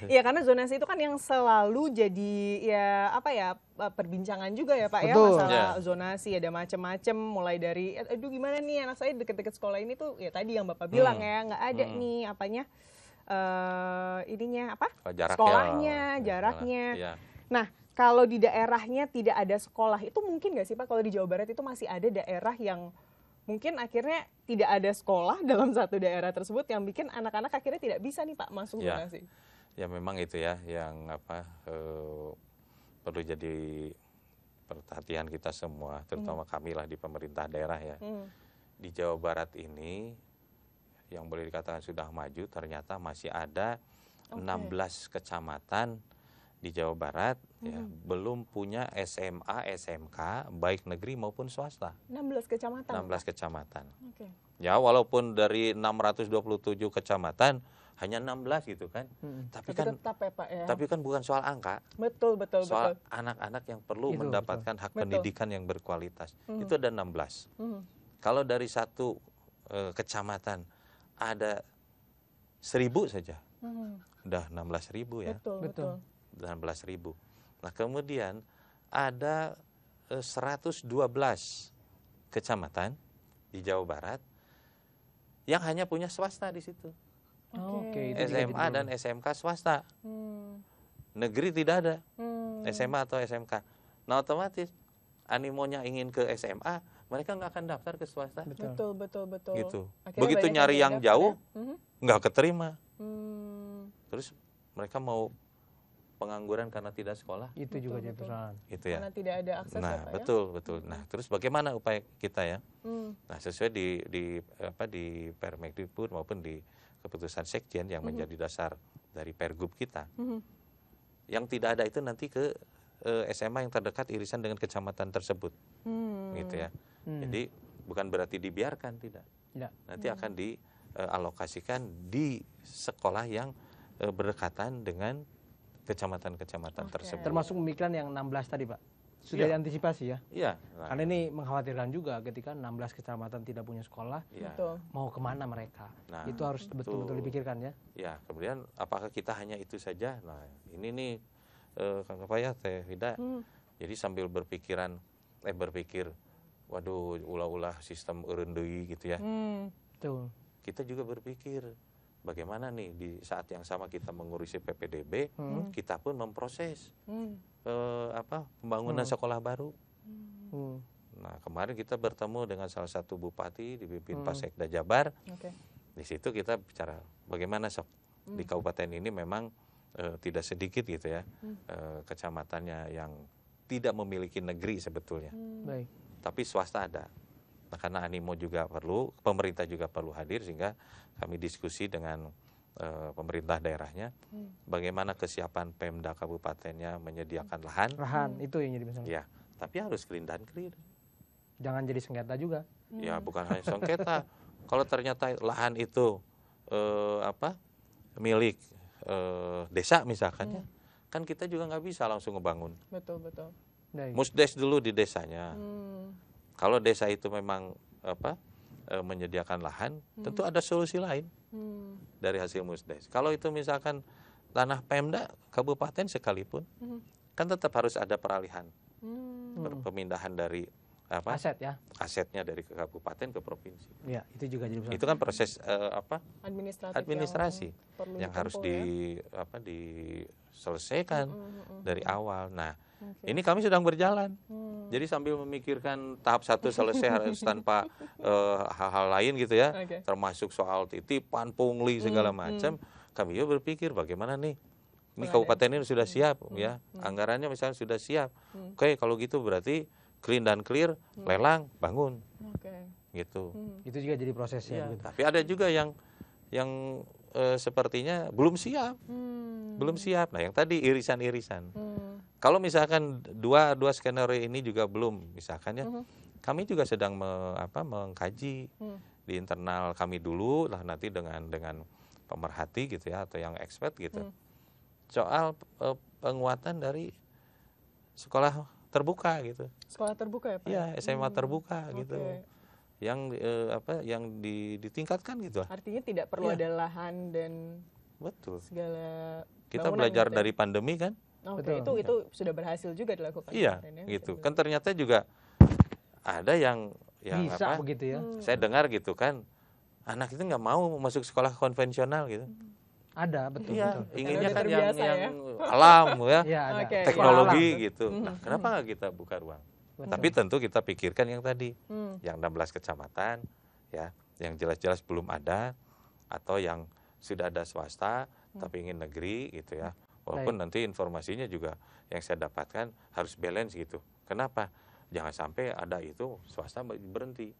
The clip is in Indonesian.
Iya, karena zonasi itu kan yang selalu jadi ya apa ya perbincangan juga ya Pak ya, Betul. masalah zonasi ada macam-macam mulai dari aduh gimana nih anak saya deket-deket sekolah ini tuh ya tadi yang Bapak bilang ya nggak ada nih apanya ininya apa Jaraknya, sekolahnya jaraknya. ya. Nah kalau di daerahnya tidak ada sekolah itu mungkin nggak sih Pak kalau di Jawa Barat itu masih ada daerah yang mungkin akhirnya tidak ada sekolah dalam satu daerah tersebut yang bikin anak-anak akhirnya tidak bisa nih Pak masuk zonasi. Ya memang itu ya yang apa perlu jadi perhatian kita semua, terutama kami lah di pemerintah daerah ya. Di Jawa Barat ini yang boleh dikatakan sudah maju, ternyata masih ada 16 kecamatan di Jawa Barat ya, belum punya SMA, SMK baik negeri maupun swasta. 16 kecamatan. 16 kecamatan. Oke. Ya walaupun dari 627 kecamatan hanya 16 gitu kan. Tapi kan tetap ya Pak ya. Tapi kan bukan soal angka. Betul. Soal anak-anak yang perlu mendapatkan hak pendidikan yang berkualitas. Itu ada 16. Kalau dari satu kecamatan ada 1.000 saja. Udah 16.000 ya. Betul. 16.000. Nah, kemudian ada 112 kecamatan di Jawa Barat yang hanya punya swasta di situ. SMA dan SMK swasta. Negeri tidak ada. SMA atau SMK. Nah, otomatis animonya ingin ke SMA, mereka nggak akan daftar ke swasta. Betul. Gitu. Akhirnya Begitu nyari yang jauh, nggak keterima. Terus mereka mau pengangguran karena tidak sekolah. Itu juga jadi persoalan. Gitu ya. Karena tidak ada akses Nah, ya Pak betul. Nah, terus bagaimana upaya kita ya? Nah, sesuai di Permendikbud maupun di keputusan Sekjen yang menjadi dasar dari Pergub kita. Yang tidak ada itu nanti ke SMA yang terdekat irisan dengan kecamatan tersebut. Gitu ya. Jadi bukan berarti dibiarkan, tidak. Nanti akan dialokasikan di sekolah yang berdekatan dengan kecamatan-kecamatan tersebut. Termasuk pemikiran yang 16 tadi Pak. Sudah diantisipasi ya? Iya. Karena ini mengkhawatirkan juga ketika 16 kecamatan tidak punya sekolah, mau kemana mereka? Nah, itu harus betul-betul dipikirkan ya? Ya, kemudian apakah kita hanya itu saja? Nah, ini nih Kang Kapaya, Teh Vida. Jadi sambil berpikir, waduh, ulah-ulah sistem eureun deui gitu ya. Betul. Kita juga berpikir bagaimana nih di saat yang sama kita mengurusi PPDB, kita pun memproses pembangunan sekolah baru. Nah, kemarin kita bertemu dengan salah satu bupati dipimpin Pak Sekda Jabar. Di situ kita bicara bagaimana di kabupaten ini memang tidak sedikit gitu ya kecamatannya yang tidak memiliki negeri sebetulnya. Baik. Tapi swasta ada. Nah, karena animo juga perlu, pemerintah juga perlu hadir sehingga kami diskusi dengan pemerintah daerahnya, bagaimana kesiapan Pemda kabupatennya menyediakan lahan. Lahan itu yang jadi masalah. Ya, tapi harus clean dan clear. Jangan jadi sengketa juga. Ya, bukan hanya sengketa. Kalau ternyata lahan itu milik desa misalkan ya, kan kita juga nggak bisa langsung ngebangun. Betul. Musdes dulu di desanya. Kalau desa itu memang menyediakan lahan, tentu ada solusi lain dari hasil musdes. Kalau itu misalkan tanah Pemda kabupaten sekalipun, kan tetap harus ada peralihan, pemindahan dari aset ya, asetnya dari kabupaten ke provinsi. Ya, itu juga jadi Itu kan proses yang administrasi yang harus ditempuh ya. diselesaikan dari awal. Nah, ini kami sedang berjalan. Jadi sambil memikirkan tahap 1 selesai harus tanpa hal-hal lain gitu ya, termasuk soal titipan, pungli segala macam. Kami juga berpikir bagaimana nih. Ini kabupaten ini sudah siap ya, anggarannya misalnya sudah siap. Oke, kalau gitu berarti clean dan clear, lelang, bangun. Gitu. Itu juga jadi prosesnya. Ya, tapi ada juga yang sepertinya belum siap. Belum siap. Nah, yang tadi irisan-irisan. Kalau misalkan dua skenario ini juga belum, misalkan ya, kami juga sedang mengkaji di internal kami dulu lah, nanti dengan pemerhati gitu ya, atau yang expert gitu. Soal penguatan dari sekolah terbuka gitu. Sekolah terbuka ya Pak? Iya, SMA terbuka gitu. Yang ditingkatkan gitu. Artinya tidak perlu ada lahan dan betul segala Kita belajar dari pandemi kan? Oke, itu sudah berhasil juga dilakukan. Iya, gitu. Kan ternyata juga ada yang bisa begitu ya. Saya dengar gitu kan, anak itu nggak mau masuk sekolah konvensional gitu. Ada, betul. Iya, betul. inginnya kan yang alam ya, Iya, ada. teknologi gitu. Nah, kenapa nggak kita buka ruang? Betul. Tapi tentu kita pikirkan yang tadi, yang 16 kecamatan, ya, yang jelas-jelas belum ada, atau yang sudah ada swasta, tapi ingin negeri gitu ya. Walaupun nanti informasinya juga yang saya dapatkan harus balance gitu. Kenapa? Jangan sampai ada itu swasta berhenti.